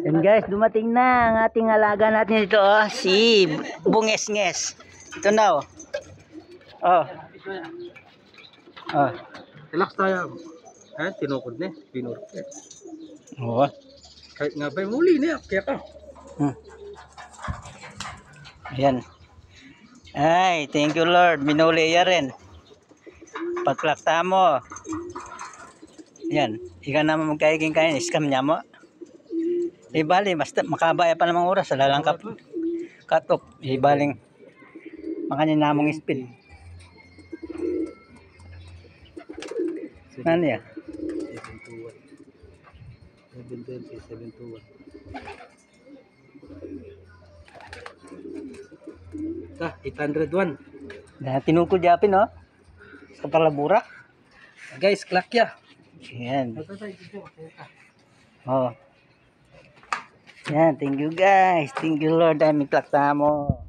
And guys, dumating na ang ating alaga natin ito, si Bunges-nges. Ito na, oh. Oh. Oh. Relax tayo. Tinukod na. Pinurot na. Oo. Kahit nga ba muli na. Kaya ka. Ayan. Ay, thank you Lord. Minuli ya rin. Pagklakta mo. Ayan. Ika naman magkaiging kain. Scam niya mo. Ibali, basta makabaya pa namang oras. Alalang katok. Ibaling makanin namong speed. Ano yan? 721. 720, 721. 801. Tinukod yapin, oh. Sa palabura. Guys, clock ya. Ayan. Oh. Yan, thank you guys. Thank you Lord. Dami klakta mo.